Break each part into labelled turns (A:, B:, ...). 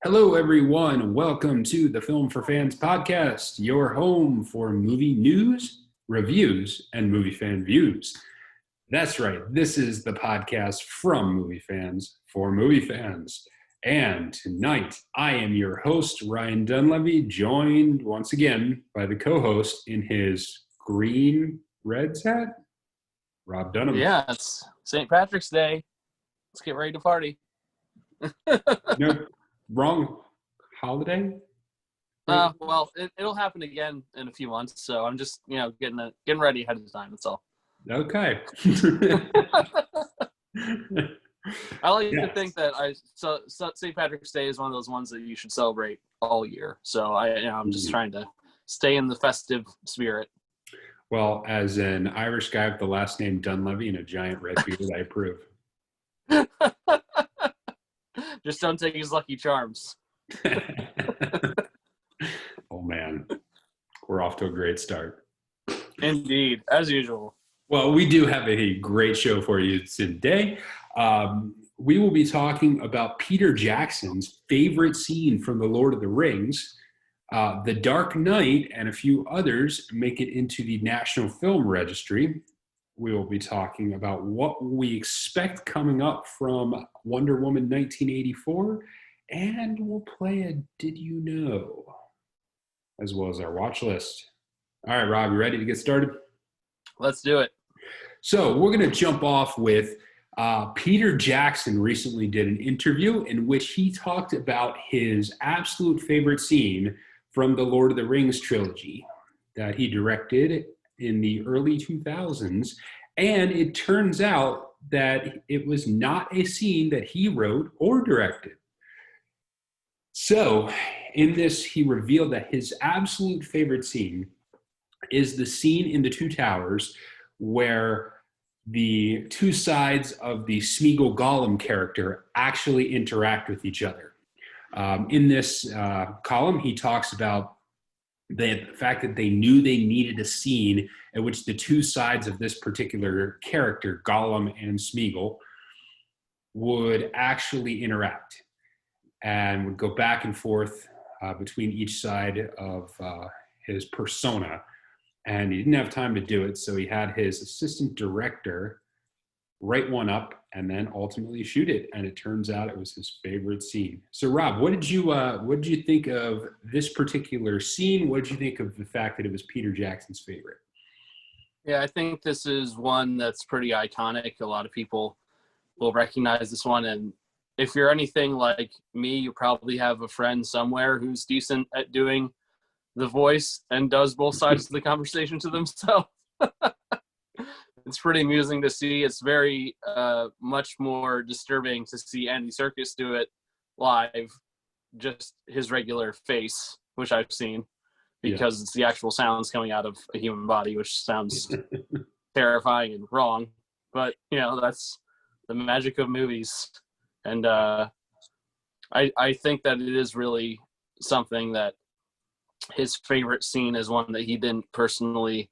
A: Hello, everyone. Welcome to the Film for Fans podcast, your home for movie news, reviews, and movie fan views. That's right. This is the podcast from movie fans for movie fans. And tonight, I am your host, Ryan Dunlevy, joined once again by the co-host in his green Reds hat, Rob Dunham.
B: Yeah, it's St. Patrick's Day. Let's get ready to party.
A: No, wrong holiday?
B: Well, it'll happen again in a few months, so I'm just, getting ready ahead of time. That's all.
A: Okay.
B: I like to think that St. Patrick's Day is one of those ones that you should celebrate all year. So I'm just trying to stay in the festive spirit.
A: Well, as an Irish guy with the last name Dunlevy and a giant red beard, I approve.
B: Just don't take his Lucky Charms.
A: Oh, man. We're off to a great start.
B: Indeed, as usual.
A: Well, we do have a great show for you today. We will be talking about Peter Jackson's favorite scene from The Lord of the Rings. The Dark Knight and a few others make it into the National Film Registry. We will be talking about what we expect coming up from Wonder Woman 1984, and we'll play a Did You Know, as well as our watch list. All right, Rob, you ready to get started?
B: Let's do it.
A: So we're going to jump off with Peter Jackson recently did an interview in which he talked about his absolute favorite scene from the Lord of the Rings trilogy that he directed in the early 2000s, and it turns out that it was not a scene that he wrote or directed. So in this, he revealed that his absolute favorite scene is the scene in The Two Towers where the two sides of the Smeagol Gollum character actually interact with each other. In this column, he talks about the fact that they knew they needed a scene in which the two sides of this particular character, Gollum and Smeagol, would actually interact and would go back and forth between each side of his persona. And he didn't have time to do it, so he had his assistant director write one up and then ultimately shoot it. And it turns out it was his favorite scene. So, Rob, what did you think of this particular scene? What did you think of the fact that it was Peter Jackson's favorite?
B: Yeah, I think this is one that's pretty iconic. A lot of people will recognize this one. And if you're anything like me, you probably have a friend somewhere who's decent at doing the voice and does both sides of the conversation to themselves. It's pretty amusing to see. It's very much more disturbing to see Andy Serkis do it live, just his regular face, which I've seen, because It's the actual sounds coming out of a human body, which sounds terrifying and wrong. But, that's the magic of movies. And I think that it is really something that his favorite scene is one that he didn't personally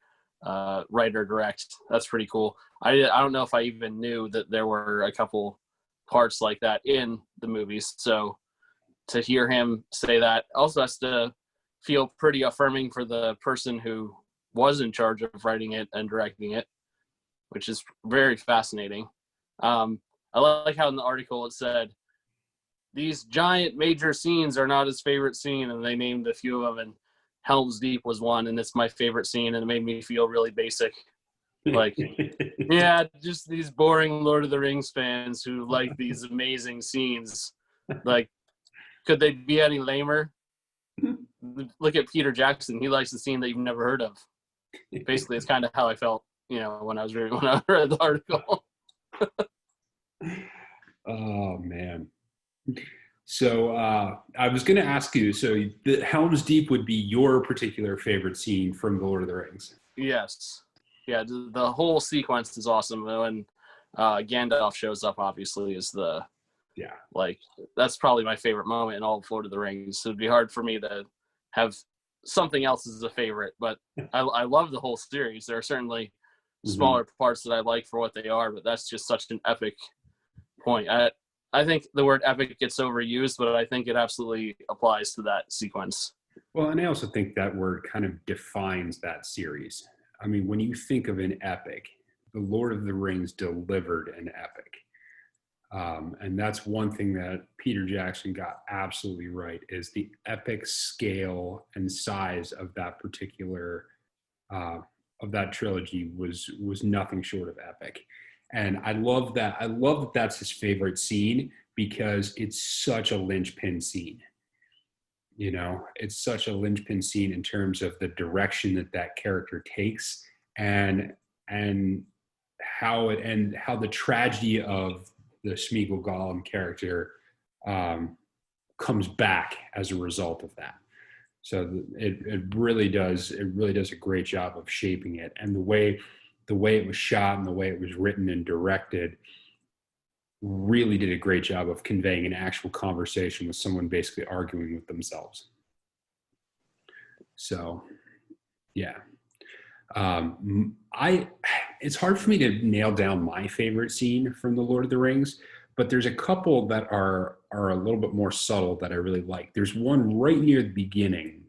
B: write or direct. That's pretty cool. I don't know if I even knew that there were a couple parts like that in the movies. So to hear him say that also has to feel pretty affirming for the person who was in charge of writing it and directing it, which is very fascinating. I like how in the article it said, these giant major scenes are not his favorite scene, and they named a few of them, and Helm's Deep was one, and it's my favorite scene, and it made me feel really basic. Like, yeah, just these boring Lord of the Rings fans who like these amazing scenes. Like, could they be any lamer? Look at Peter Jackson. He likes the scene that you've never heard of. Basically, it's kind of how I felt, when I read the article.
A: Oh, man. So I was going to ask you, so the Helm's Deep would be your particular favorite scene from The Lord of the Rings?
B: Yes. Yeah, the whole sequence is awesome. When Gandalf shows up, obviously, is that's probably my favorite moment in all of Lord of the Rings. So it'd be hard for me to have something else as a favorite, but I love the whole series. There are certainly smaller parts that I like for what they are, but that's just such an epic point. I think the word epic gets overused, but I think it absolutely applies to that sequence.
A: Well, and I also think that word kind of defines that series. I mean, when you think of an epic, The Lord of the Rings delivered an epic. And that's one thing that Peter Jackson got absolutely right, is the epic scale and size of that particular of that trilogy was nothing short of epic. And I love that. I love that that's his favorite scene, because it's such a linchpin scene. You know, it's such a linchpin scene in terms of the direction that that character takes, and how the tragedy of the Smeagol Gollum character comes back as a result of that. So it really does a great job of shaping it, and the way it was shot and the way it was written and directed really did a great job of conveying an actual conversation with someone basically arguing with themselves. So, yeah. It's hard for me to nail down my favorite scene from The Lord of the Rings, but there's a couple that are a little bit more subtle that I really like. There's one right near the beginning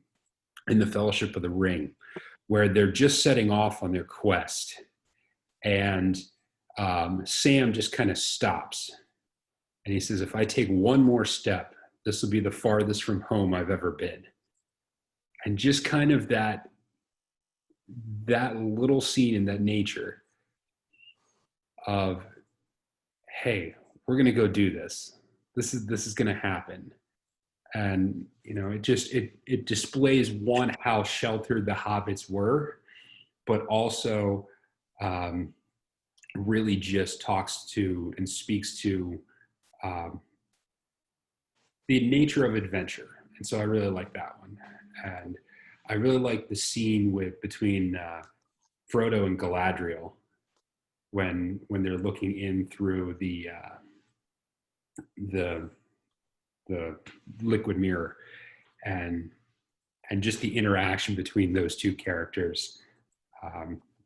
A: in the Fellowship of the Ring, where they're just setting off on their quest, and Sam just kind of stops, and he says, "If I take one more step, this will be the farthest from home I've ever been." And just kind of that little scene in that nature of, hey, we're going to go do this. This is going to happen. And, you know, it displays, one, how sheltered the hobbits were, but also really just talks to and speaks to the nature of adventure. And so I really like that one. And I really like the scene between Frodo and Galadriel when they're looking in through the liquid mirror, and just the interaction between those two characters,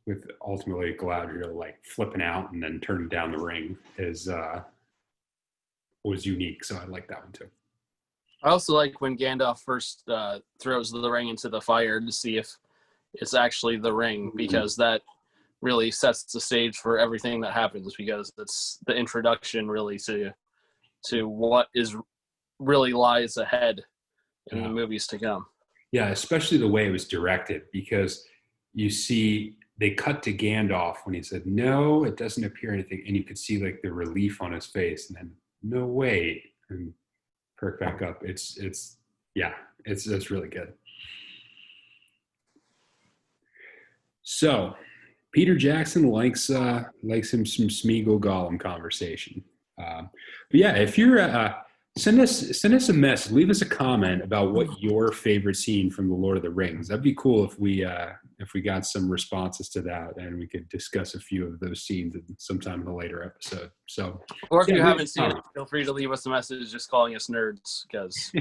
A: with ultimately Galadriel like flipping out and then turning down the ring was unique. So I like that one too.
B: I also like when Gandalf first throws the ring into the fire to see if it's actually the ring, because that really sets the stage for everything that happens, because it's the introduction really to what is really lies ahead in the movies to come.
A: Yeah, especially the way it was directed, because you see they cut to Gandalf when he said, "No, it doesn't appear anything," and you could see like the relief on his face, and then, "No, wait," and perk back up. It's really good. So Peter Jackson likes him some Smeagol Gollum conversation. But yeah, if you're send us a message, leave us a comment about what your favorite scene from The Lord of the Rings. That'd be cool if we got some responses to that, and we could discuss a few of those scenes sometime in a later episode. So,
B: or if you haven't seen it, feel free to leave us a message just calling us nerds, because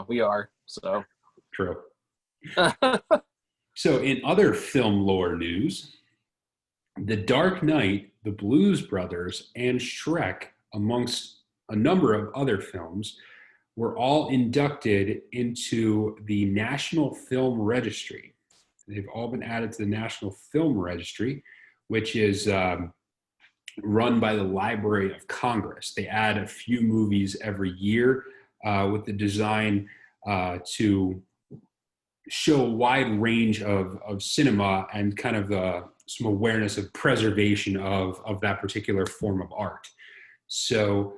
B: we are. So
A: true. So in other film lore news, The Dark Knight, The Blues Brothers, and Shrek, amongst a number of other films, were all inducted into the National Film Registry. They've all been added to the National Film Registry, which is run by the Library of Congress. They add a few movies every year with the design to show a wide range of cinema and kind of some awareness of preservation of that particular form of art. So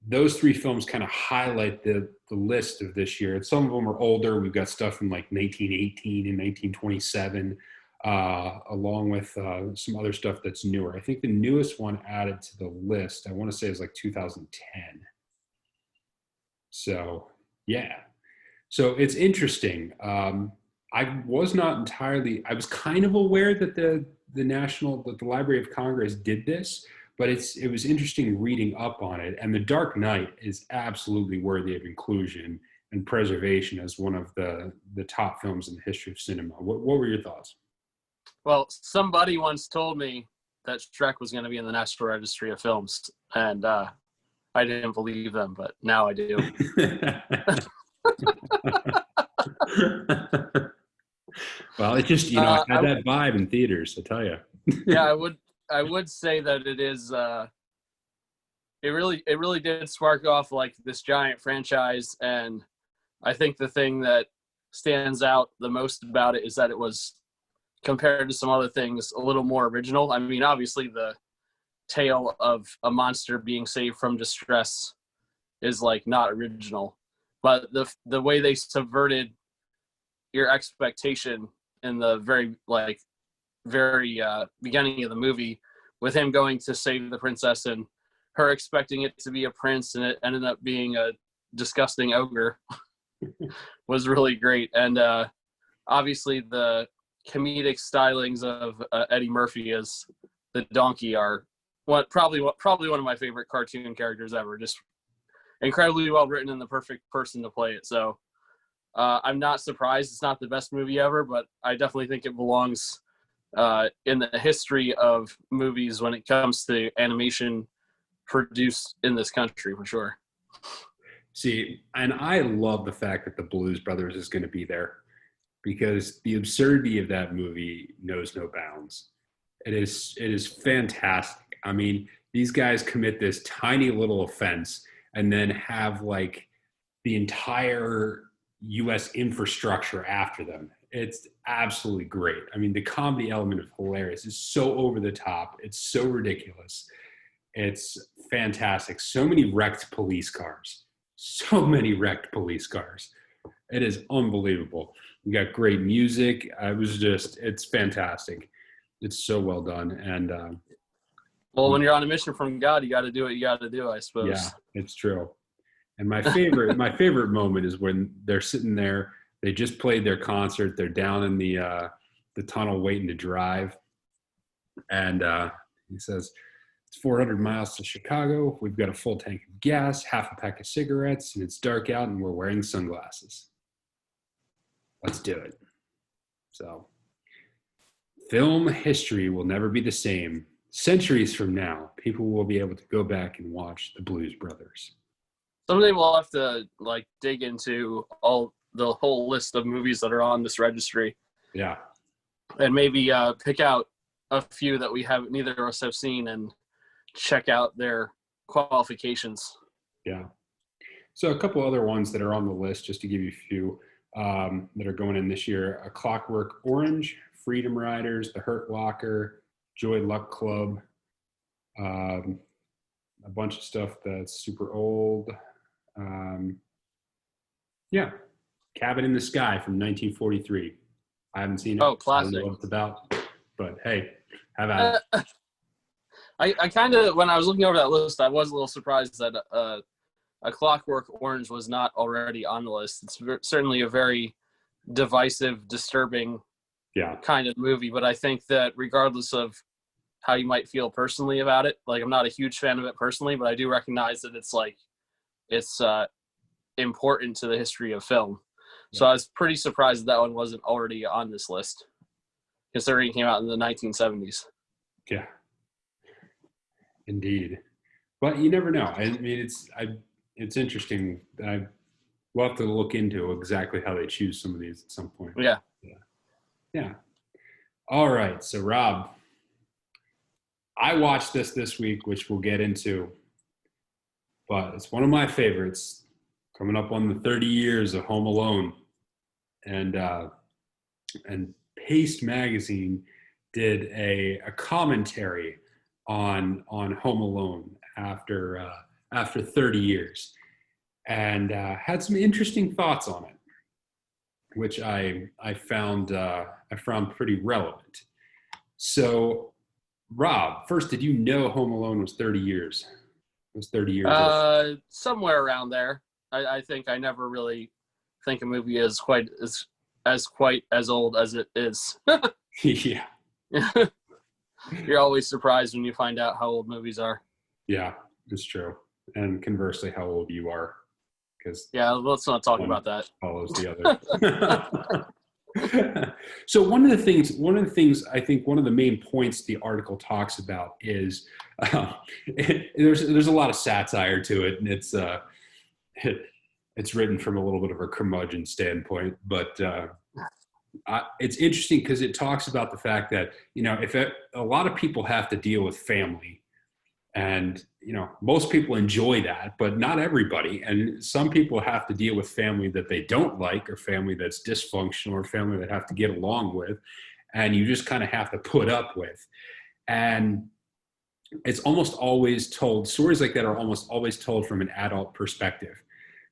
A: those three films kind of highlight the list of this year. And some of them are older. We've got stuff from like 1918 and 1927, along with some other stuff that's newer. I think the newest one added to the list, I want to say, is like 2010. So, yeah. So it's interesting. I was kind of aware that the Library of Congress did this, but it was interesting reading up on it. And The Dark Knight is absolutely worthy of inclusion and preservation as one of the top films in the history of cinema. What were your thoughts?
B: Well, somebody once told me that Shrek was going to be in the National Registry of Films, and I didn't believe them, but now I do.
A: Well, it just, it had that vibe in theaters, I tell you.
B: Yeah, I would say that it is. It really did spark off like this giant franchise, and I think the thing that stands out the most about it is that it was, compared to some other things, a little more original. I mean, obviously the tale of a monster being saved from distress is like not original, but the way they subverted your expectation in the very beginning of the movie, with him going to save the princess and her expecting it to be a prince and it ended up being a disgusting ogre, was really great. And obviously the comedic stylings of Eddie Murphy as the donkey are probably one of my favorite cartoon characters ever. Just incredibly well written and the perfect person to play it. So I'm not surprised it's not the best movie ever, but I definitely think it belongs in the history of movies when it comes to animation produced in this country, for sure.
A: See, and I love the fact that the Blues Brothers is going to be there, because the absurdity of that movie knows no bounds. It is fantastic. I mean, these guys commit this tiny little offense and then have like the entire U.S. infrastructure after them. It's absolutely great. I mean, the comedy element of hilarious is so over the top. It's so ridiculous. It's fantastic. So many wrecked police cars. So many wrecked police cars. It is unbelievable. You got great music. It's fantastic. It's so well done. And
B: well, when you're on a mission from God, you got to do what you got to do, I suppose.
A: Yeah, it's true. And my favorite moment is when they're sitting there. They just played their concert. They're down in the tunnel waiting to drive. And he says, it's 400 miles to Chicago. We've got a full tank of gas, half a pack of cigarettes, and it's dark out, and we're wearing sunglasses. Let's do it. So, film history will never be the same. Centuries from now, people will be able to go back and watch the Blues Brothers.
B: Someday we'll have to like dig into the whole list of movies that are on this registry.
A: Yeah.
B: And maybe pick out a few that neither of us have seen and check out their qualifications.
A: Yeah. So a couple other ones that are on the list, just to give you a few that are going in this year: A Clockwork Orange, Freedom Riders, The Hurt Locker, Joy Luck Club, a bunch of stuff that's super old. Cabin in the Sky from 1943. I haven't seen it.
B: Oh, classic.
A: I don't know what it's about, but hey, have at it.
B: I kind of, when I was looking over that list, I was a little surprised that A Clockwork Orange was not already on the list. It's certainly a very divisive, disturbing kind of movie, but I think that regardless of how you might feel personally about it, like I'm not a huge fan of it personally, but I do recognize that it's important to the history of film. Yeah. So I was pretty surprised that one wasn't already on this list, considering it came out in the 1970s.
A: Yeah. Indeed. But you never know. I mean, it's interesting. We'll have to look into exactly how they choose some of these at some point. Yeah. All right. So, Rob, I watched this week, which we'll get into, but it's one of my favorites, coming up on the 30 years of Home Alone. And Paste Magazine did a commentary on Home Alone after 30 years, and had some interesting thoughts on it, which I found pretty relevant. So, Rob, first, did you know Home Alone was 30 years? It was 30 years old?
B: Somewhere around there. I think I never really think a movie is quite as old as it is.
A: Yeah.
B: You're always surprised when you find out how old movies are.
A: Yeah, it's true. And conversely, how old you are.
B: Yeah, let's not talk about that.
A: Follows the other. So one of the things I think one of the main points the article talks about is there's a lot of satire to it, and it's written from a little bit of a curmudgeon standpoint, but it's interesting because it talks about the fact that, if a lot of people have to deal with family, and most people enjoy that, but not everybody, and some people have to deal with family that they don't like, or family that's dysfunctional, or family that have to get along with, and you just kind of have to put up with. And it's almost always told, stories like that are almost always told from an adult perspective.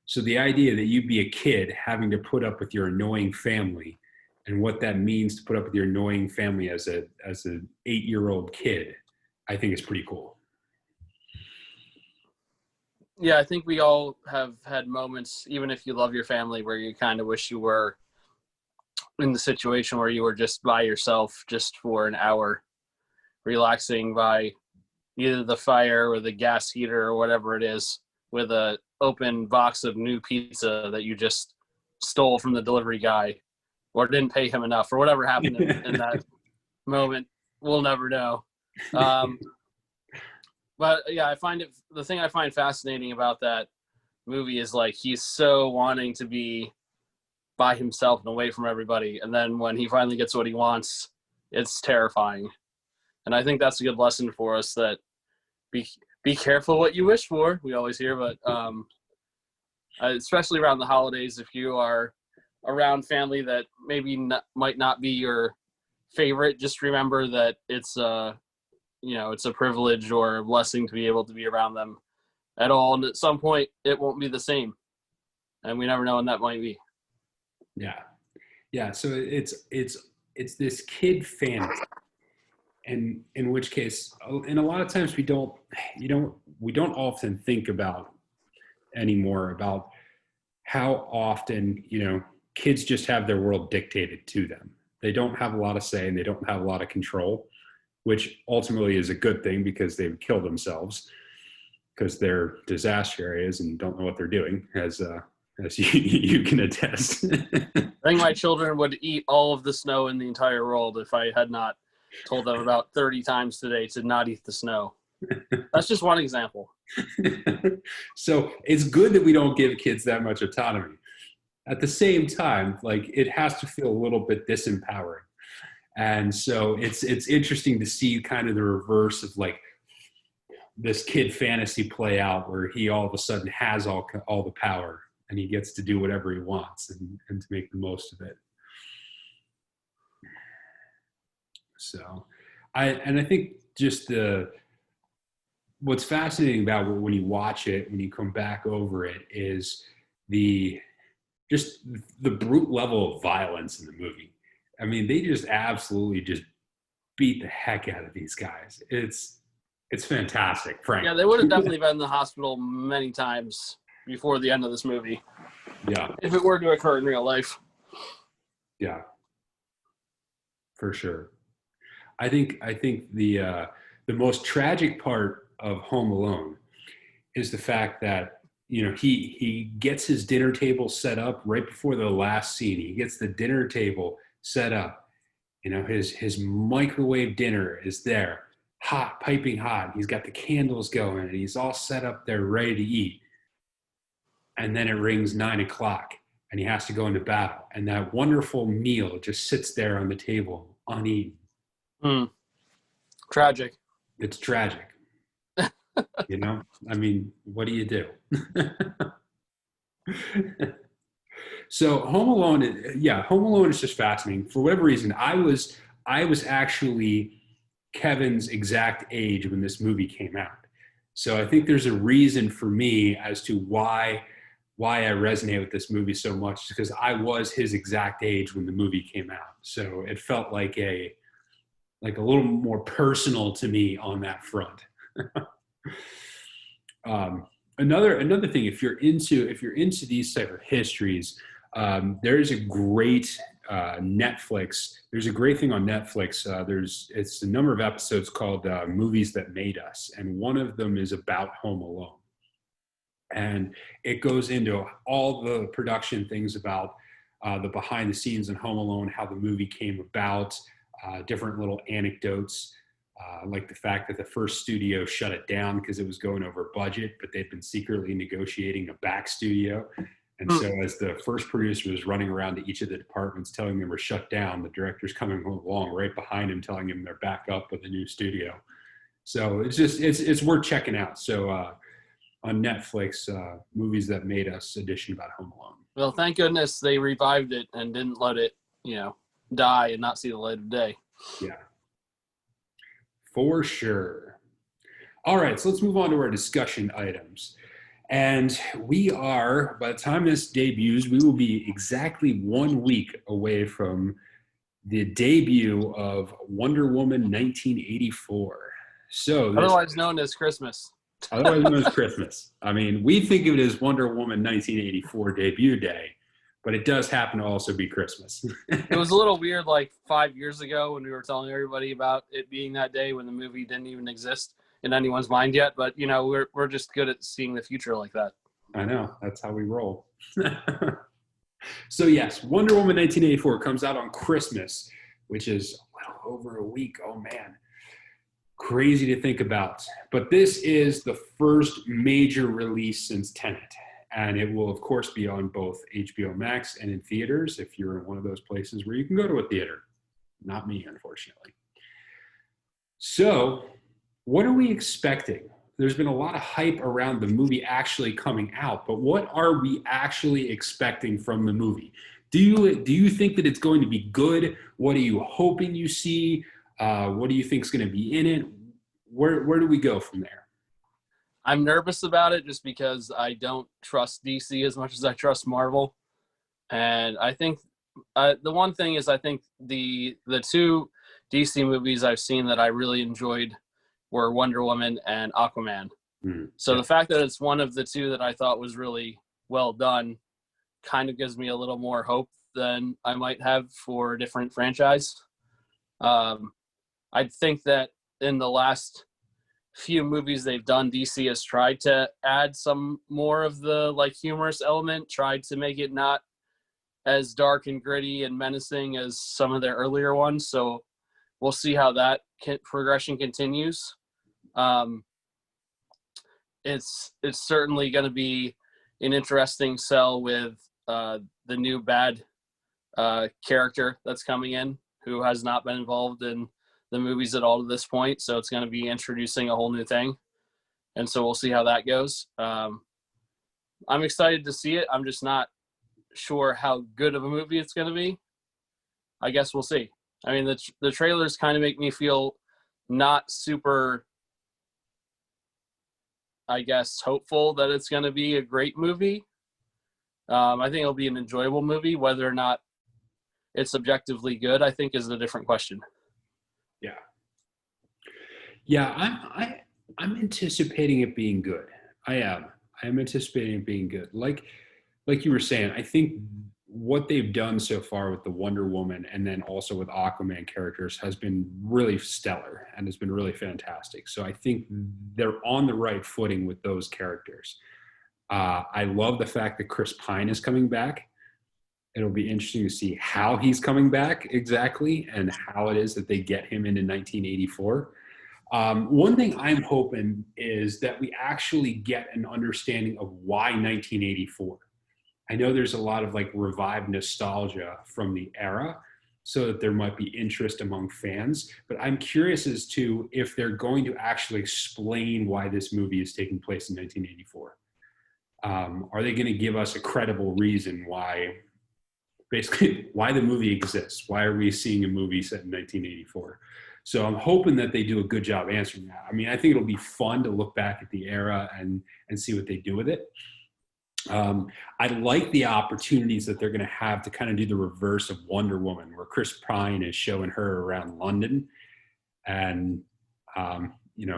A: So the idea that you'd be a kid having to put up with your annoying family, and what that means to put up with your annoying family as an 8-year-old kid, I think is pretty cool.
B: Yeah, I think we all have had moments, even if you love your family, where you kind of wish you were in the situation where you were just by yourself, just for an hour, relaxing by either the fire or the gas heater or whatever it is, with a open box of new pizza that you just stole from the delivery guy, or didn't pay him enough, or whatever happened in that moment. We'll never know. But yeah, the thing I find fascinating about that movie is, like, he's so wanting to be by himself and away from everybody. And then when he finally gets what he wants, it's terrifying. And I think that's a good lesson for us, that be careful what you wish for. We always hear, but especially around the holidays, if you are around family that maybe might not be your favorite, just remember that it's it's a privilege or a blessing to be able to be around them at all. And at some point it won't be the same, and we never know when that might be.
A: Yeah. So it's this kid fantasy, and in which case, and a lot of times we don't often think about anymore about how often, kids just have their world dictated to them. They don't have a lot of say, and they don't have a lot of control, which ultimately is a good thing, because they would kill themselves because they're disaster areas and don't know what they're doing, as you can attest.
B: I think my children would eat all of the snow in the entire world if I had not told them about 30 times today to not eat the snow. That's just one example.
A: So it's good that we don't give kids that much autonomy. At the same time, like, it has to feel a little bit disempowering. And so it's interesting to see kind of the reverse of, like, this kid fantasy play out, where he all of a sudden has all the power, and he gets to do whatever he wants, and to make the most of it. So I think just what's fascinating about it when you watch it, when you come back over it, is the brute level of violence in the movie. I mean, they just absolutely just beat the heck out of these guys. It's fantastic, frankly.
B: Yeah, they would have definitely been in the hospital many times before the end of this movie.
A: Yeah.
B: If it were to occur in real life.
A: Yeah. For sure. I think the most tragic part of Home Alone is the fact that, he gets his dinner table set up right before the last scene. He gets the dinner table set up. His microwave dinner is there, hot, piping hot. He's got the candles going, and he's all set up there ready to eat. And then it rings 9:00, and he has to go into battle. And that wonderful meal just sits there on the table, uneaten.
B: Tragic.
A: It's tragic. I mean, what do you do? So Home Alone is just fascinating. For whatever reason, I was actually Kevin's exact age when this movie came out. So I think there's a reason for me as to why I resonate with this movie so much, because I was his exact age when the movie came out. So it felt like a little more personal to me on that front. Another thing, if you're into these type of histories, there's a great Netflix. There's a great thing on Netflix. It's a number of episodes called Movies That Made Us, and one of them is about Home Alone, and it goes into all the production things about the behind the scenes in Home Alone, how the movie came about, different little anecdotes, like the fact that the first studio shut it down because it was going over budget, but they'd been secretly negotiating a back studio. And so as the first producer was running around to each of the departments telling them we're shut down, the director's coming along right behind him telling him they're back up with a new studio. So it's worth checking out. So on Netflix, movies that made us edition about Home Alone.
B: Well, thank goodness they revived it and didn't let it, die and not see the light of day.
A: Yeah, for sure. All right, so let's move on to our discussion items. And we are, by the time this debuts, we will be exactly 1 week away from the debut of Wonder Woman 1984. So
B: otherwise known as Christmas.
A: Otherwise known as Christmas. I mean, we think of it as Wonder Woman 1984 debut day, but it does happen to also be Christmas.
B: It was a little weird like 5 years ago when we were telling everybody about it being that day when the movie didn't even exist in anyone's mind yet. But, we're just good at seeing the future like that.
A: I know. That's how we roll. So, yes, Wonder Woman 1984 comes out on Christmas, which is over a week. Oh, man. Crazy to think about. But this is the first major release since Tenet. And it will, of course, be on both HBO Max and in theaters if you're in one of those places where you can go to a theater. Not me, unfortunately. So, what are we expecting? There's been a lot of hype around the movie actually coming out, but what are we actually expecting from the movie? Do you think that it's going to be good? What are you hoping you see? What do you think is going to be in it? Where do we go from there?
B: I'm nervous about it just because I don't trust DC as much as I trust Marvel. And I think the one thing is I think the two DC movies I've seen that I really enjoyed were Wonder Woman and Aquaman. So the fact that it's one of the two that I thought was really well done kind of gives me a little more hope than I might have for a different franchise. I think that in the last few movies they've done, DC has tried to add some more of the humorous element, tried to make it not as dark and gritty and menacing as some of their earlier ones. So we'll see how that progression continues. It's certainly going to be an interesting sell with the new bad character that's coming in, who has not been involved in the movies at all to this point. So it's going to be introducing a whole new thing. And so we'll see how that goes. I'm excited to see it. I'm just not sure how good of a movie it's going to be. I guess we'll see. I mean, the trailers kind of make me feel not super, I guess, hopeful that it's going to be a great movie. I think it'll be an enjoyable movie. Whether or not it's objectively good, I think, is a different question.
A: Yeah, I'm anticipating it being good. I'm anticipating it being good. Like you were saying, I think what they've done so far with the Wonder Woman and then also with Aquaman characters has been really stellar and has been really fantastic. So I think they're on the right footing with those characters. I love the fact that Chris Pine is coming back. It'll be interesting to see how he's coming back exactly and how it is that they get him into 1984. One thing I'm hoping is that we actually get an understanding of why 1984. I know there's a lot of revived nostalgia from the era, so that there might be interest among fans, but I'm curious as to if they're going to actually explain why this movie is taking place in 1984. Are they going to give us a credible reason why the movie exists? Why are we seeing a movie set in 1984? So I'm hoping that they do a good job answering that. I mean, I think it'll be fun to look back at the era and see what they do with it. I like the opportunities that they're going to have to kind of do the reverse of Wonder Woman, where Chris Pine is showing her around London and,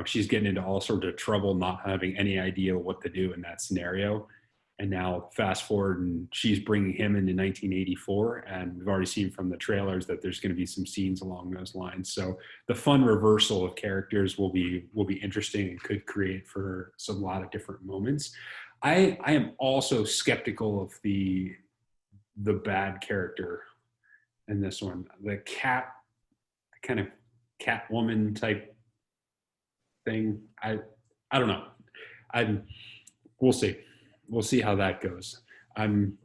A: she's getting into all sorts of trouble, not having any idea what to do in that scenario. And now fast forward and she's bringing him into 1984. And we've already seen from the trailers that there's going to be some scenes along those lines. So the fun reversal of characters will be interesting and could create for a lot of different moments. I am also skeptical of the the bad character in this one. The cat, kind of Catwoman type thing. I don't know. We'll see. We'll see how that goes. I'm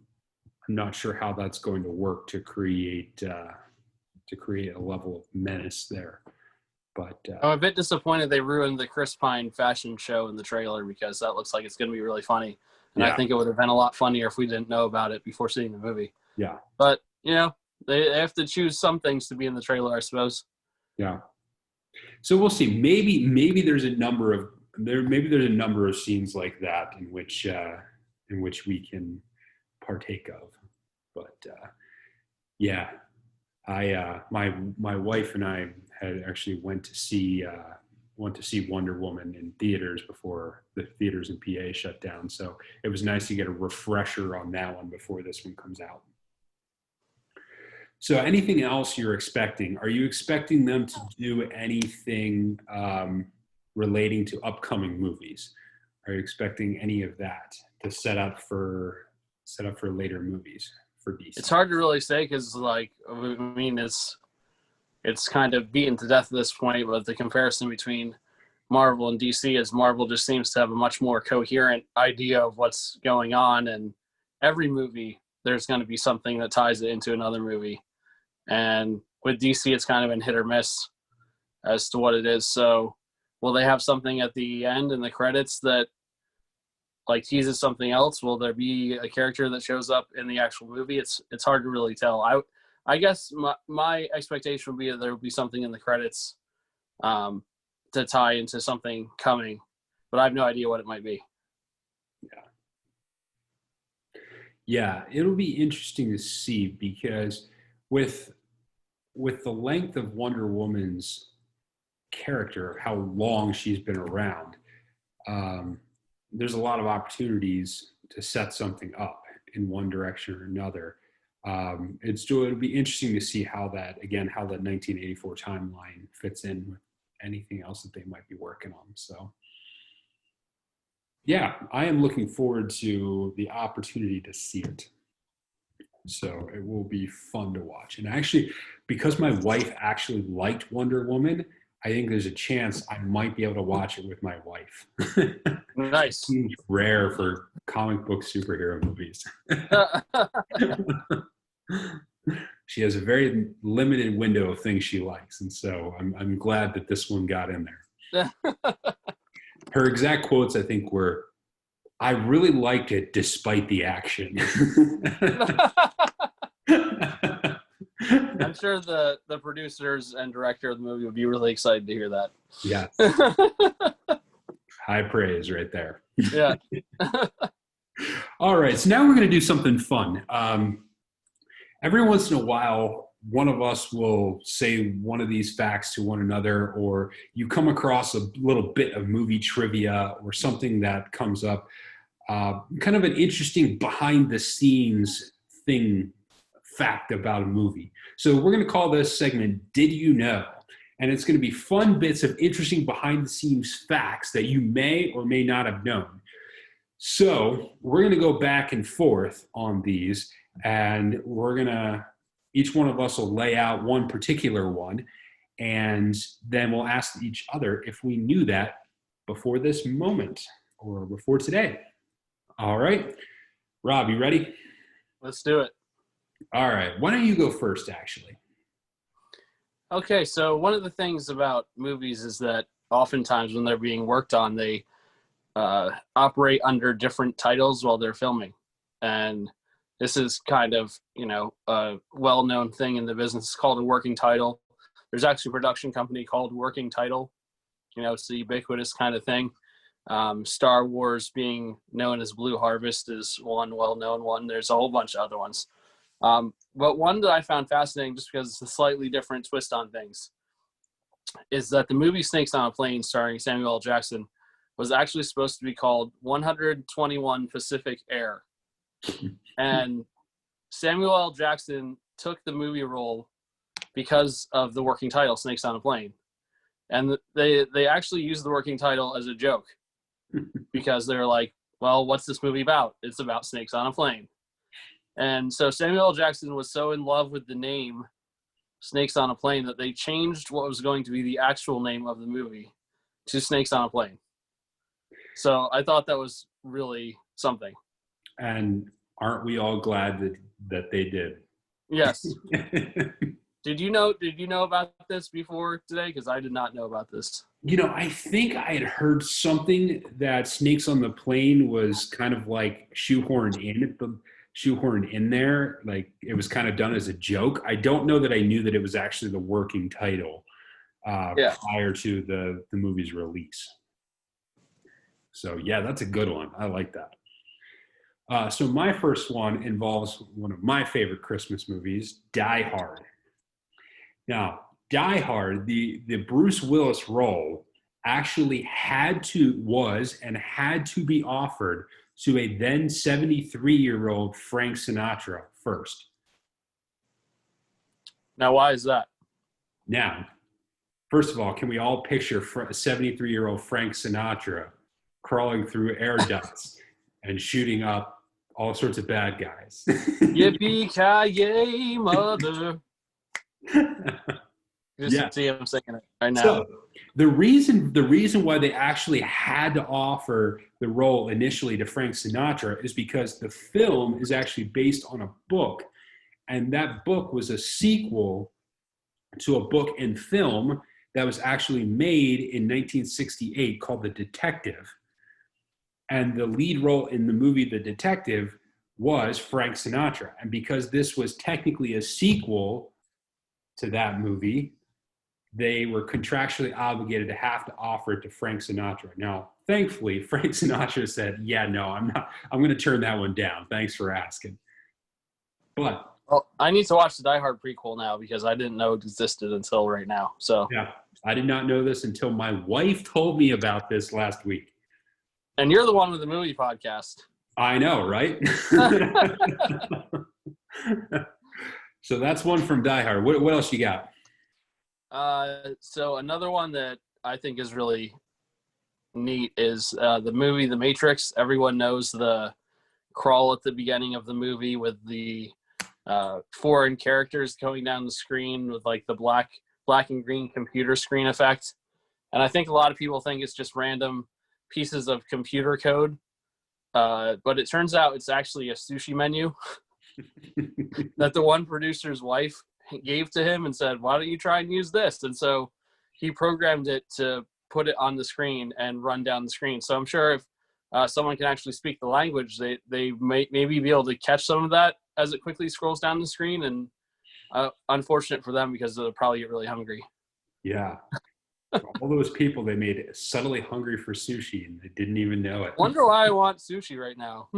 A: not sure how that's going to work to create a level of menace there. But
B: I'm a bit disappointed they ruined the Chris Pine fashion show in the trailer, because that looks like it's going to be really funny. And I think it would have been a lot funnier if we didn't know about it before seeing the movie.
A: Yeah.
B: But, you know, they have to choose some things to be in the trailer, I suppose.
A: Yeah. So we'll see. Maybe there's a number of scenes like that in which we can partake of. But yeah, my wife and I had actually went to see Wonder Woman in theaters before the theaters in PA shut down. So it was nice to get a refresher on that one before this one comes out. So anything else you're expecting? Are you expecting them to do anything relating to upcoming movies? Are you expecting any of that to set up for later movies for DC?
B: It's hard to really say, because, like, I mean, it's kind of beaten to death at this point, but the comparison between Marvel and DC is Marvel just seems to have a much more coherent idea of what's going on, and every movie there's going to be something that ties it into another movie. And with DC, it's kind of been hit or miss as to what it is. So will they have something at the end in the credits that, like, teases something else? Will there be a character that shows up in the actual movie? It's hard to really tell. I guess my expectation would be that there would be something in the credits to tie into something coming, but I have no idea what it might be.
A: Yeah, it'll be interesting to see, because with the length of Wonder Woman's character, how long she's been around, there's a lot of opportunities to set something up in one direction or another. It'll be interesting to see how that 1984 timeline fits in with anything else that they might be working on. So yeah, I am looking forward to the opportunity to see it. So it will be fun to watch. And actually, because my wife actually liked Wonder Woman, I think there's a chance I might be able to watch it with my wife.
B: Nice.
A: Seems rare for comic book superhero movies. She has a very limited window of things she likes, and so I'm glad that this one got in there. Her exact quotes, I think, were, "I really liked it despite the action."
B: I'm sure the producers and director of the movie would be really excited to hear that.
A: Yeah. High praise right there.
B: Yeah.
A: All right, so now we're going to do something fun. Every once in a while, one of us will say one of these facts to one another, or you come across a little bit of movie trivia or something that comes up, kind of an interesting behind-the-scenes fact about a movie. So we're going to call this segment Did You Know? And it's going to be fun bits of interesting behind-the-scenes facts that you may or may not have known. So we're going to go back and forth on these, and each one of us will lay out one particular one, and then we'll ask each other if we knew that before this moment or before today. All right. Rob, you ready?
B: Let's do it.
A: All right. Why don't you go first, actually?
B: Okay, so one of the things about movies is that oftentimes when they're being worked on, they operate under different titles while they're filming. And this is kind of, a well-known thing in the business. It's called a working title. There's actually a production company called Working Title. It's the ubiquitous kind of thing. Star Wars being known as Blue Harvest is one well-known one. There's a whole bunch of other ones. But one that I found fascinating, just because it's a slightly different twist on things, is that the movie Snakes on a Plane, starring Samuel L. Jackson, was actually supposed to be called 121 Pacific Air. And Samuel L. Jackson took the movie role because of the working title, Snakes on a Plane. And they actually used the working title as a joke, because they're like, well, what's this movie about? It's about snakes on a plane. And so Samuel L. Jackson was so in love with the name Snakes on a Plane that they changed what was going to be the actual name of the movie to Snakes on a Plane. So I thought that was really something.
A: And aren't we all glad that they did?
B: Yes. Did you know about this before today? Because I did not know about this.
A: I think I had heard something that Snakes on the Plane was kind of like shoehorned in there. Like it was kind of done as a joke. I don't know that I knew that it was actually the working title prior to the movie's release. So yeah, that's a good one. I like that. So my first one involves one of my favorite Christmas movies, Die Hard. Now, Die Hard, the Bruce Willis role actually had to be offered to a then 73-year-old Frank Sinatra first.
B: Now, why is that?
A: Now, first of all, can we all picture a 73-year-old Frank Sinatra crawling through air ducts and shooting up all sorts of bad guys?
B: Yippee-ki-yay, mother. Just see him singing it right now.
A: So the reason why they actually had to offer the role initially to Frank Sinatra is because the film is actually based on a book, and that book was a sequel to a book and film that was actually made in 1968 called The Detective. And the lead role in the movie The Detective was Frank Sinatra. And because this was technically a sequel to that movie, they were contractually obligated to have to offer it to Frank Sinatra. Now, thankfully, Frank Sinatra said, yeah, no, I'm going to turn that one down. Thanks for asking. But
B: I need to watch the Die Hard prequel now because I didn't know it existed until right now. So
A: yeah, I did not know this until my wife told me about this last week.
B: And you're the one with the movie podcast.
A: I know, right? So that's one from Die Hard. What else you got?
B: So another one that I think is really neat is the movie The Matrix. Everyone knows the crawl at the beginning of the movie with the foreign characters going down the screen with like the black and green computer screen effect. And I think a lot of people think it's just random pieces of computer code. But it turns out it's actually a sushi menu that the one producer's wife gave to him and said, why don't you try and use this? And so he programmed it to put it on the screen and run down the screen. So I'm sure if someone can actually speak the language, they may maybe be able to catch some of that as it quickly scrolls down the screen. And unfortunate for them because they'll probably get really hungry. Yeah.
A: All those people they made subtly hungry for sushi and they didn't even know it.
B: Wonder why I want sushi right now.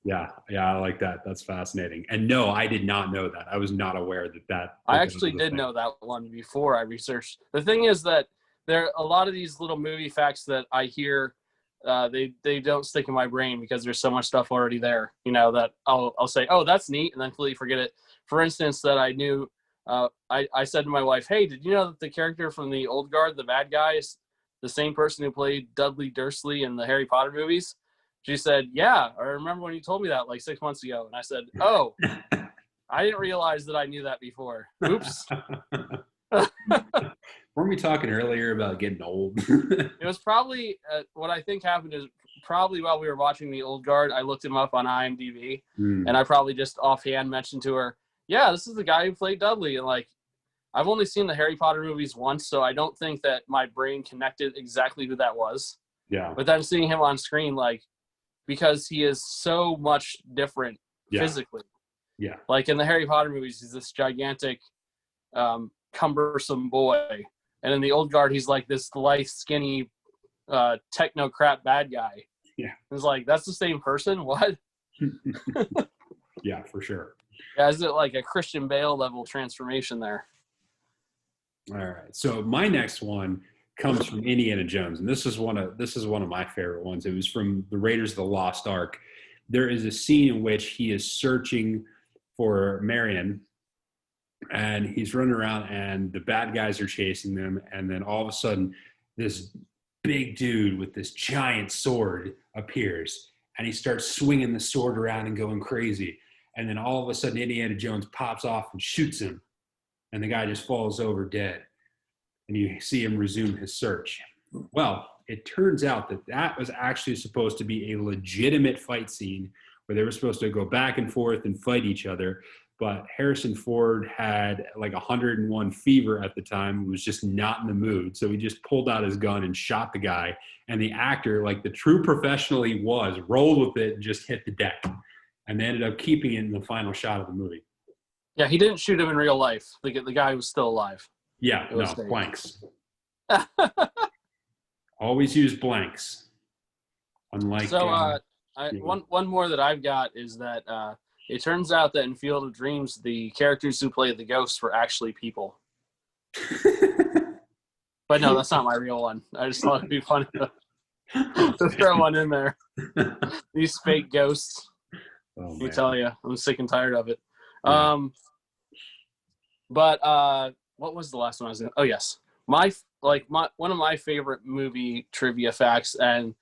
A: Yeah, I like that. That's fascinating. And no, I did not know that. I was not aware that.
B: I actually did know that one before I researched. The thing is that there are a lot of these little movie facts that I hear, they don't stick in my brain because there's so much stuff already there, that I'll say, oh, that's neat, and then completely forget it. For instance, that I knew, I said to my wife, hey, did you know that the character from the Old Guard, the bad guy, is the same person who played Dudley Dursley in the Harry Potter movies? She said, yeah, I remember when you told me that like 6 months ago. And I said, oh, I didn't realize that I knew that before. Oops.
A: Weren't we talking earlier about getting old?
B: It was probably, what I think happened is probably while we were watching The Old Guard, I looked him up on IMDb. And I probably just offhand mentioned to her, yeah, this is the guy who played Dudley. And like, I've only seen the Harry Potter movies once, so I don't think that my brain connected exactly who that was.
A: Yeah.
B: But then seeing him on screen, like, because he is so much different physically.
A: Yeah.
B: Like in the Harry Potter movies, he's this gigantic, cumbersome boy. And in the Old Guard, he's like this lithe, skinny, technocrat bad guy.
A: Yeah.
B: It's like, that's the same person? What?
A: Yeah, for sure.
B: Yeah, is it like a Christian Bale level transformation there?
A: All right. So my next one comes from Indiana Jones, and this is one of my favorite ones. It was from the Raiders of the Lost Ark. There is a scene in which he is searching for Marion, and he's running around, and the bad guys are chasing them, and then all of a sudden, this big dude with this giant sword appears, and he starts swinging the sword around and going crazy. And then all of a sudden, Indiana Jones pops off and shoots him, and the guy just falls over dead. And you see him resume his search. Well, it turns out that that was actually supposed to be a legitimate fight scene where they were supposed to go back and forth and fight each other. But Harrison Ford had like 101 fever at the time, was just not in the mood. So he just pulled out his gun and shot the guy. And the actor, like the true professional he was, rolled with it and just hit the deck. And they ended up keeping it in the final shot of the movie.
B: Yeah, he didn't shoot him in real life. The guy was still alive.
A: Yeah, no, blanks. Always use blanks. Unlike
B: so, one more that I've got is that it turns out that in Field of Dreams, the characters who play the ghosts were actually people. But no, that's not my real one. I just thought it'd be funny to throw one in there. These fake ghosts.
A: Oh,
B: Let me tell you, I'm sick and tired of it. Yeah. But what was the last one I was going to? Oh, yes. One of my favorite movie trivia facts, and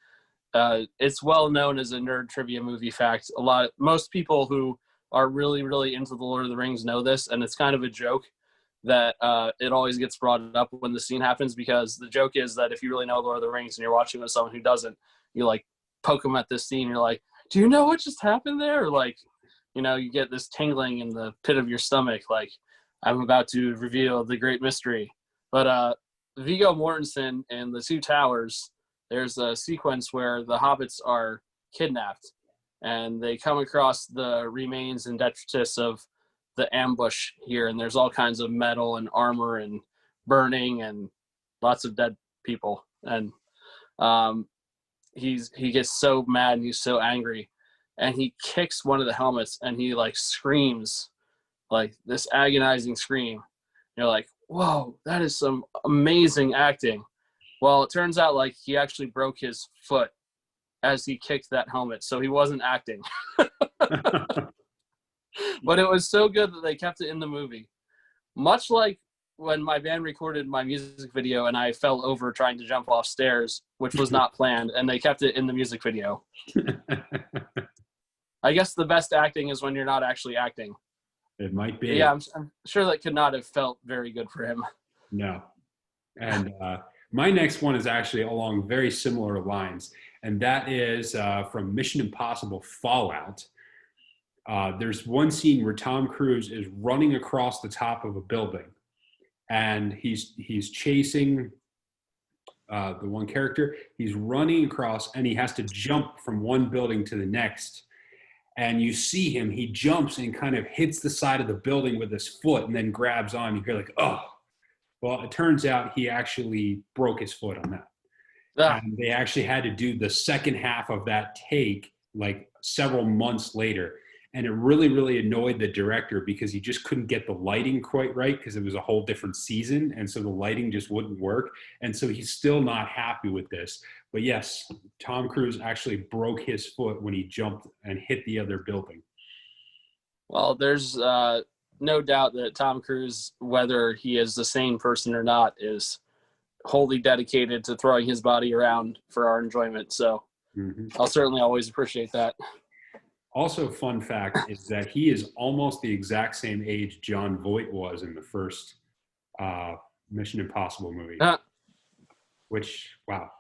B: it's well known as a nerd trivia movie fact. Most people who are really, really into the Lord of the Rings know this, and it's kind of a joke that it always gets brought up when the scene happens, because the joke is that if you really know Lord of the Rings and you're watching with someone who doesn't, you like poke them at this scene. You're like, do you know what just happened there? Or like, you get this tingling in the pit of your stomach, like I'm about to reveal the great mystery. But Viggo Mortensen in The Two Towers, there's a sequence where the hobbits are kidnapped and they come across the remains and detritus of the ambush here, and there's all kinds of metal and armor and burning and lots of dead people. And he gets so mad and he's so angry, and he kicks one of the helmets and he like screams like this agonizing scream. You're like, whoa, that is some amazing acting. Well, it turns out like he actually broke his foot as he kicked that helmet, so he wasn't acting. But it was so good that they kept it in the movie. Much like when my band recorded my music video and I fell over trying to jump off stairs, which was not planned, and they kept it in the music video. I guess the best acting is when you're not actually acting.
A: It might be.
B: Yeah, I'm sure that could not have felt very good for him.
A: No. And my next one is actually along very similar lines, and that is from Mission Impossible Fallout. There's one scene where Tom Cruise is running across the top of a building, and he's chasing the one character. He's running across, and he has to jump from one building to the next. And you see him, he jumps and kind of hits the side of the building with his foot and then grabs on. You're like, oh. Well, it turns out he actually broke his foot on that. And they actually had to do the second half of that take like several months later. And it really, really annoyed the director because he just couldn't get the lighting quite right because it was a whole different season. And so the lighting just wouldn't work. And so he's still not happy with this. But yes, Tom Cruise actually broke his foot when he jumped and hit the other building.
B: Well, there's no doubt that Tom Cruise, whether he is the sane person or not, is wholly dedicated to throwing his body around for our enjoyment. So I'll certainly always appreciate that.
A: Also, fun fact is that he is almost the exact same age John Voight was in the first Mission Impossible movie. Which, wow.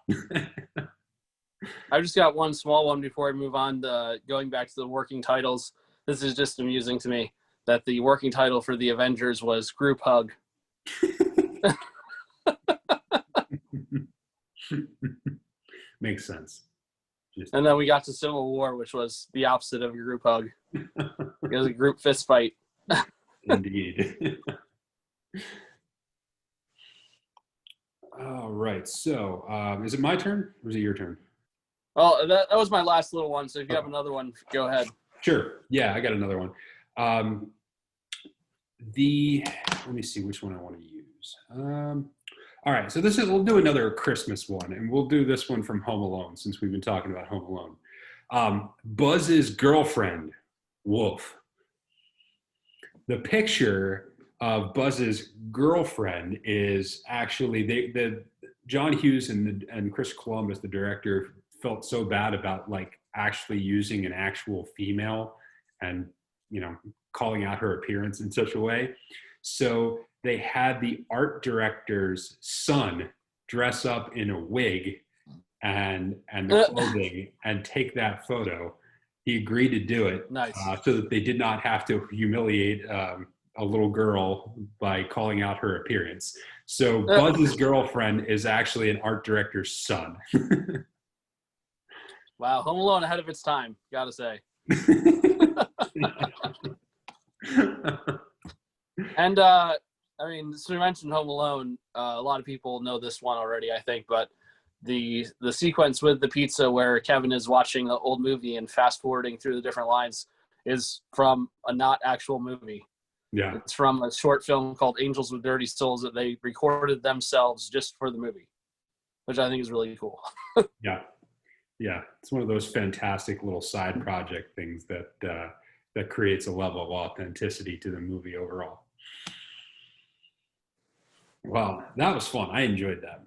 B: I've just got one small one before I move on to going back to the working titles. This is just amusing to me that the working title for the Avengers was Group Hug.
A: Makes sense.
B: And then we got to Civil War, which was the opposite of a group hug. It was a group fist fight.
A: Indeed. All right. So is it my turn or is it your turn?
B: Well, that was my last little one. So if you have another one, go ahead.
A: Sure. Yeah, I got another one. Let me see which one I want to use. All right, so we'll do another Christmas one, and we'll do this one from Home Alone since we've been talking about Home Alone. Buzz's girlfriend, Wolf. The picture of Buzz's girlfriend is actually the John Hughes and Chris Columbus, the director, felt so bad about like actually using an actual female and, you know, calling out her appearance in such a way. So they had the art director's son dress up in a wig and the clothing and take that photo. He agreed to do it.
B: Nice.
A: So that they did not have to humiliate a little girl by calling out her appearance. So Buzz's girlfriend is actually an art director's son.
B: Wow, Home Alone ahead of its time, gotta say. And I mean, so we mentioned Home Alone. A lot of people know this one already, I think, but the sequence with the pizza where Kevin is watching an old movie and fast forwarding through the different lines is from a not actual movie.
A: Yeah.
B: It's from a short film called Angels with Dirty Souls that they recorded themselves just for the movie, which I think is really cool.
A: Yeah. Yeah. It's one of those fantastic little side project things that creates a level of authenticity to the movie overall. Wow, that was fun. I enjoyed that.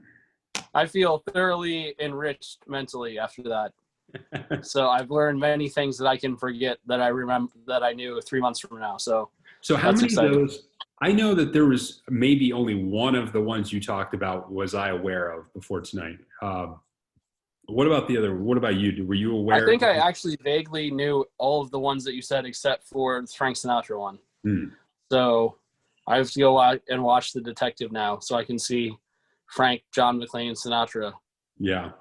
B: I feel thoroughly enriched mentally after that. So I've learned many things that I can forget that I remember that I knew 3 months from now. So
A: how many of those? I know that there was maybe only one of the ones you talked about was I aware of before tonight. What about the other? What about you? Were you aware?
B: I think I actually vaguely knew all of the ones that you said except for the Frank Sinatra one. So I have to go out and watch The Detective now so I can see Frank, John McClane, Sinatra.
A: Yeah.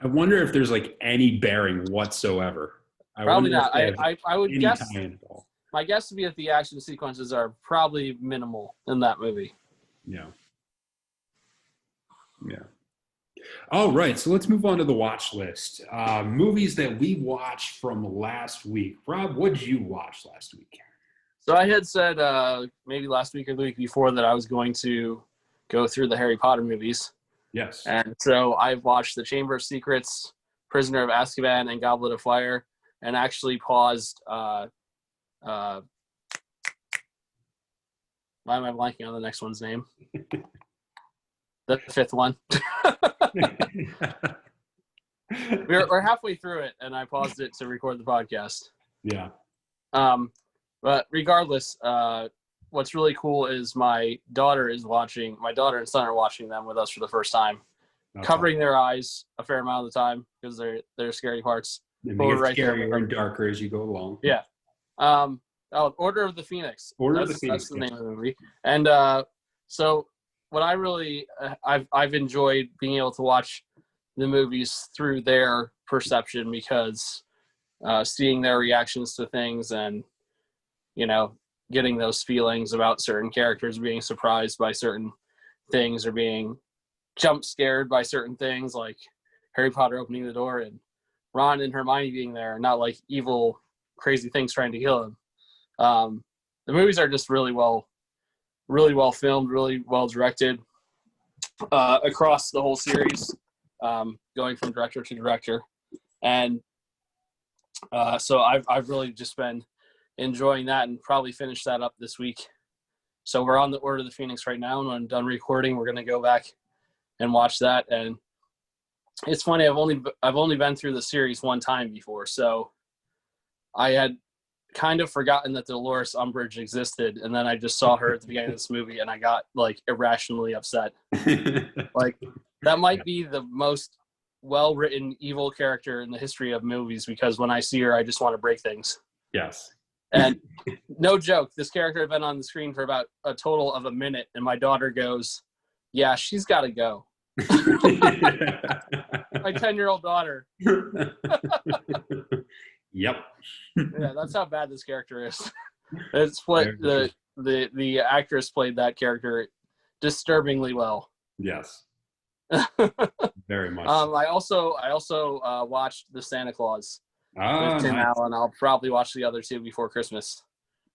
A: I wonder if there's like any bearing whatsoever.
B: Probably not. I would guess. My guess would be that the action sequences are probably minimal in that movie.
A: Yeah. Yeah. All right, so let's move on to the watch list. Movies that we watched from last week. Rob, what did you watch last week?
B: So I had said maybe last week or the week before that I was going to go through the Harry Potter movies.
A: Yes.
B: And so I've watched The Chamber of Secrets, Prisoner of Azkaban, and Goblet of Fire, and actually paused. Why am I blanking on the next one's name? The fifth one. We're halfway through it, and I paused it to record the podcast.
A: Yeah.
B: But regardless, what's really cool is my daughter and son are watching them with us for the first time, covering their eyes a fair amount of the time because they're scary parts.
A: They get scarier and darker as you go along.
B: Yeah. Order of the Phoenix. That's the name of the movie. And so what I really I've enjoyed being able to watch the movies through their perception because seeing their reactions to things and, you know, getting those feelings about certain characters being surprised by certain things or being jump scared by certain things, like Harry Potter opening the door and Ron and Hermione being there, not like evil, crazy things trying to kill him. The movies are just really well filmed, really well directed across the whole series, going from director to director. And so I've really just been enjoying that and probably finish that up this week. So we're on the Order of the Phoenix right now, and when I'm done recording, we're going to go back and watch that. And it's funny, I've only been through the series one time before, so I had kind of forgotten that Dolores Umbridge existed, and then I just saw her at the beginning of this movie, and I got like irrationally upset. Like that might be the most well-written evil character in the history of movies, because when I see her, I just want to break things.
A: Yes.
B: And no joke, this character had been on the screen for about a total of a minute, and my daughter goes, "Yeah, she's got to go." My 10-year-old daughter.
A: Yep.
B: Yeah, that's how bad this character is. It's what the actress played that character disturbingly well.
A: Yes. Very much.
B: I also watched The Santa Claus with Tim Allen. I'll probably watch the other two before Christmas.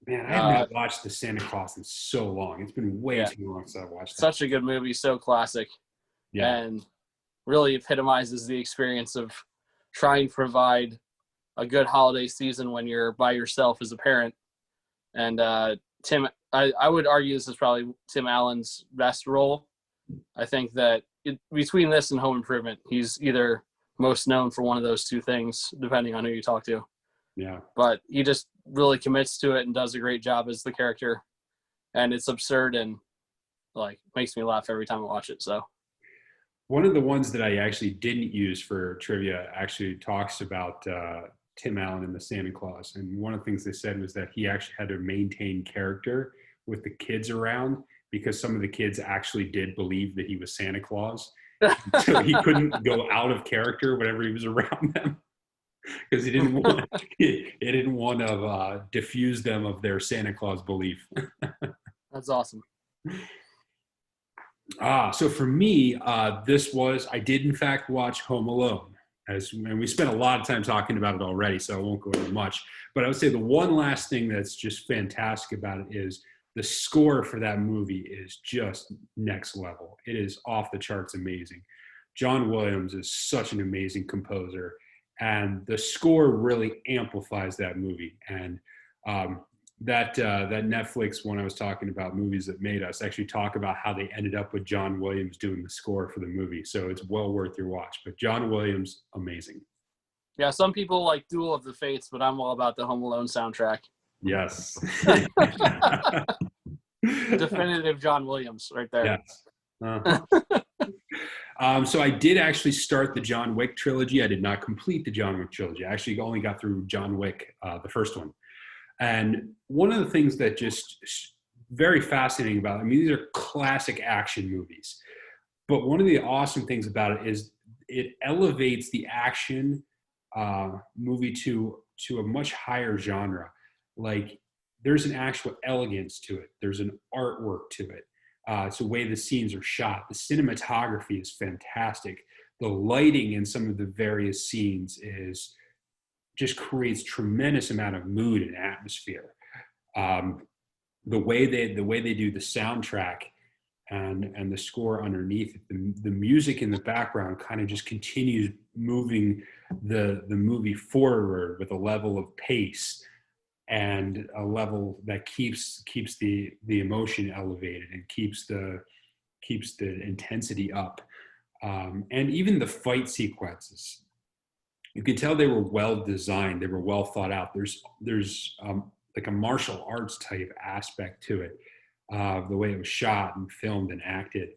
A: Man, I haven't watched The Santa Claus in so long. It's been way too long since I've watched that.
B: Such a good movie, so classic. Yeah. And really epitomizes the experience of trying to provide a good holiday season when you're by yourself as a parent. And I would argue this is probably Tim Allen's best role. I think that between this and Home Improvement, he's either most known for one of those two things, depending on who you talk to.
A: Yeah.
B: But he just really commits to it and does a great job as the character. And it's absurd and like makes me laugh every time I watch it. So
A: one of the ones that I actually didn't use for trivia actually talks about Tim Allen and the Santa Claus. And one of the things they said was that he actually had to maintain character with the kids around because some of the kids actually did believe that he was Santa Claus. So he couldn't go out of character whenever he was around them because he didn't want to diffuse them of their Santa Claus belief.
B: that's awesome.
A: So for me, I did in fact watch Home Alone, and we spent a lot of time talking about it already, so I won't go into much. But I would say the one last thing that's just fantastic about it is the score for that movie is just next level. It is off the charts amazing. John Williams is such an amazing composer, and the score really amplifies that movie. And that Netflix one I was talking about, Movies That Made Us, actually talk about how they ended up with John Williams doing the score for the movie. So it's well worth your watch. But John Williams, amazing.
B: Yeah, some people like Duel of the Fates, but I'm all about the Home Alone soundtrack.
A: Yes.
B: Definitive John Williams right there.
A: Yes. So I did actually start the John Wick trilogy. I did not complete the John Wick trilogy. I actually only got through John Wick, the first one. And one of the things that just very fascinating about it, I mean, these are classic action movies. But one of the awesome things about it is it elevates the action movie to a much higher genre. Like there's an actual elegance to it. There's an artwork to it. It's the way the scenes are shot. The cinematography is fantastic. The lighting in some of the various scenes just creates tremendous amount of mood and atmosphere. The way they do the soundtrack and the score underneath it, the music in the background kind of just continues moving the movie forward with a level of pace and a level that keeps the emotion elevated and keeps the intensity up. And even the fight sequences, you could tell they were well designed. They were well thought out. There's like a martial arts type aspect to it, the way it was shot and filmed and acted.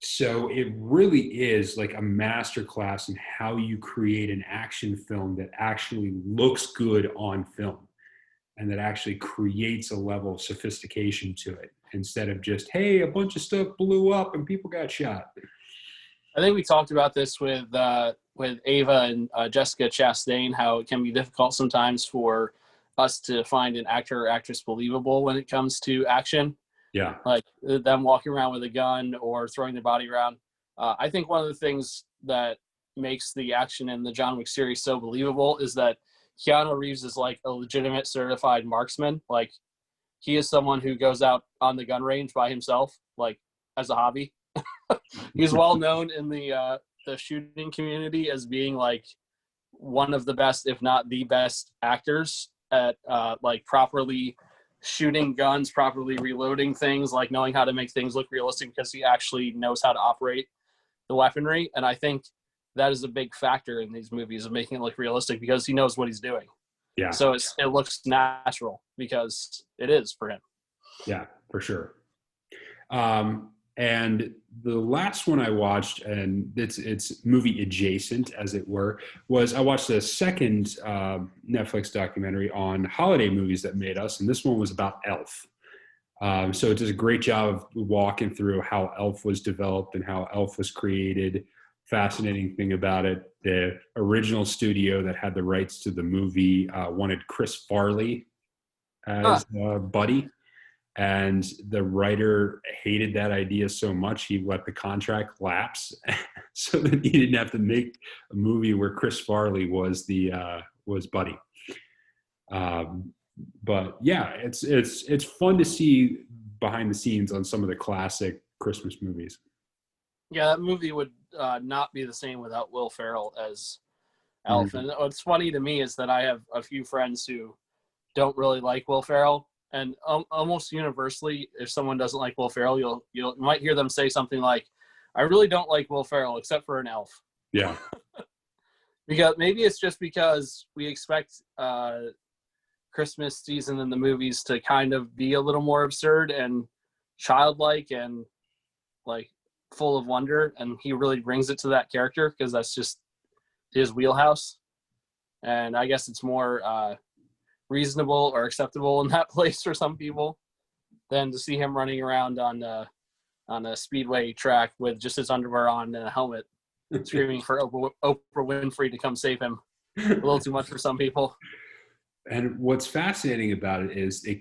A: So it really is like a masterclass in how you create an action film that actually looks good on film and that actually creates a level of sophistication to it instead of just, hey, a bunch of stuff blew up and people got shot.
B: I think we talked about this with Ava and Jessica Chastain, how it can be difficult sometimes for us to find an actor or actress believable when it comes to action.
A: Yeah.
B: Like them walking around with a gun or throwing their body around. I think one of the things that makes the action in the John Wick series so believable is that Keanu Reeves is like a legitimate certified marksman. Like he is someone who goes out on the gun range by himself, like as a hobby. He's well known in the shooting community as being like one of the best, if not the best actors at like properly shooting guns, properly reloading things, like knowing how to make things look realistic because he actually knows how to operate the weaponry. And I think that is a big factor in these movies of making it look realistic because he knows what he's doing.
A: Yeah.
B: So it looks natural because it is for him.
A: Yeah, for sure. And the last one I watched, and it's movie adjacent, as it were, was I watched the second Netflix documentary on holiday movies that made us, and this one was about Elf. So it does a great job of walking through how Elf was developed and how Elf was created. Fascinating thing about it, the original studio that had the rights to the movie wanted Chris Farley as Buddy. And the writer hated that idea so much he let the contract lapse, so that he didn't have to make a movie where Chris Farley was Buddy. But yeah, it's fun to see behind the scenes on some of the classic Christmas movies.
B: Yeah, that movie would not be the same without Will Ferrell as Elf. Mm-hmm. And what's funny to me is that I have a few friends who don't really like Will Ferrell. And almost universally, if someone doesn't like Will Ferrell, you might hear them say something like, I really don't like Will Ferrell except for an elf.
A: Yeah.
B: Because maybe it's just because we expect Christmas season in the movies to kind of be a little more absurd and childlike and like full of wonder, and he really brings it to that character because that's just his wheelhouse. And I guess it's more reasonable or acceptable in that place for some people than to see him running around on a speedway track with just his underwear on and a helmet, screaming for Oprah Winfrey to come save him. A little too much for some people.
A: And what's fascinating about it is they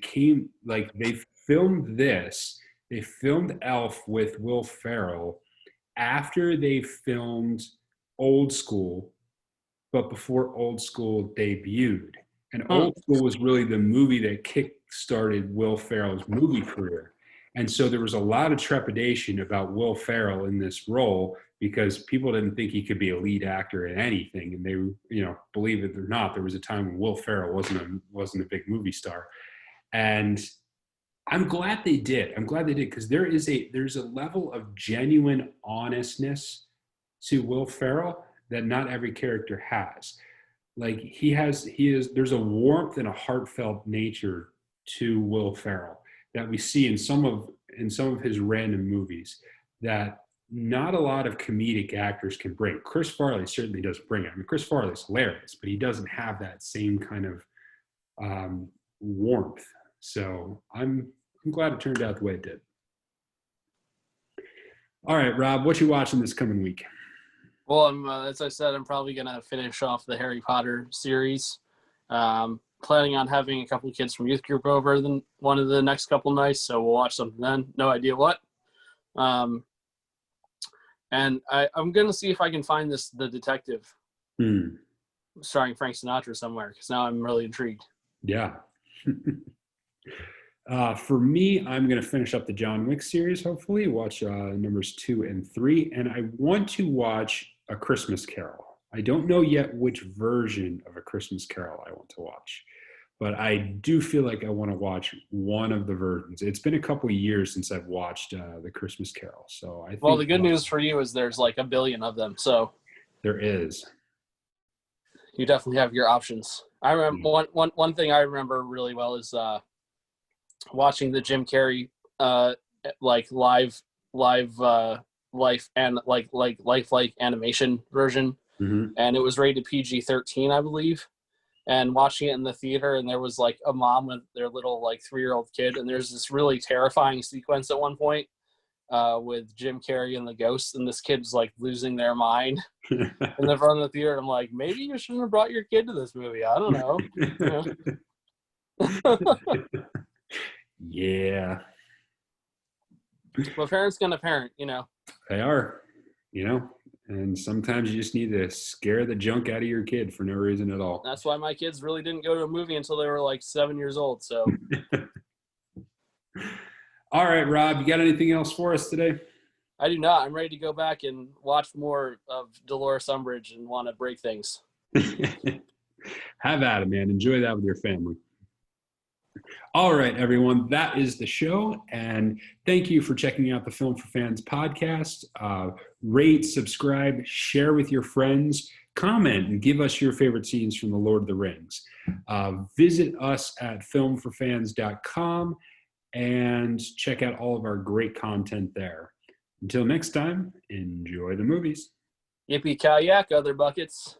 A: filmed Elf with Will Ferrell after they filmed Old School, but before Old School debuted. And Old School was really the movie that kick-started Will Ferrell's movie career. And so there was a lot of trepidation about Will Ferrell in this role because people didn't think he could be a lead actor in anything. And they, believe it or not, there was a time when Will Ferrell wasn't a big movie star. And I'm glad they did. Because there's a level of genuine honestness to Will Ferrell that not every character has. Like there's a warmth and a heartfelt nature to Will Ferrell that we see in some of his random movies that not a lot of comedic actors can bring. Chris Farley certainly doesn't bring it. I mean, Chris Farley's hilarious, but he doesn't have that same kind of warmth. So I'm glad it turned out the way it did. All right, Rob, what you watching this coming week?
B: Well, as I said, I'm probably going to finish off the Harry Potter series. Planning on having a couple of kids from youth group over one of the next couple nights, so we'll watch something then. No idea what. And I'm going to see if I can find The Detective, starring Frank Sinatra somewhere, because now I'm really intrigued.
A: Yeah. For me, I'm going to finish up the John Wick series, hopefully, watch numbers 2 and 3, and I want to watch A Christmas Carol. I don't know yet which version of A Christmas Carol I want to watch, but I do feel like I want to watch one of the versions. It's been a couple of years since I've watched The Christmas Carol, so I think.
B: Well, the good news for you is there's like a billion of them, so
A: there is.
B: You definitely have your options. I remember one thing I remember really well is watching the Jim Carrey life and lifelike animation version, and it was rated PG-13, I believe. And watching it in the theater, and there was like a mom with their little 3-year-old kid, and there's this really terrifying sequence at one point with Jim Carrey and the ghost, and this kid's losing their mind in the front of the theater. And I'm like, maybe you shouldn't have brought your kid to this movie. I don't know.
A: Yeah.
B: Well, parents gonna parent,
A: They are, and sometimes you just need to scare the junk out of your kid for no reason at all.
B: That's why my kids really didn't go to a movie until they were 7 years old. So.
A: All right, Rob, you got anything else for us today?
B: I do not. I'm ready to go back and watch more of Dolores Umbridge and want to break things.
A: Have at it, man. Enjoy that with your family. All right, everyone, that is the show, and thank you for checking out the Film for Fans podcast. Rate, subscribe, share with your friends, comment, and give us your favorite scenes from The Lord of the Rings. Visit us at filmforfans.com and check out all of our great content there. Until next time, enjoy the movies.
B: Yippee-ki-yak, other buckets.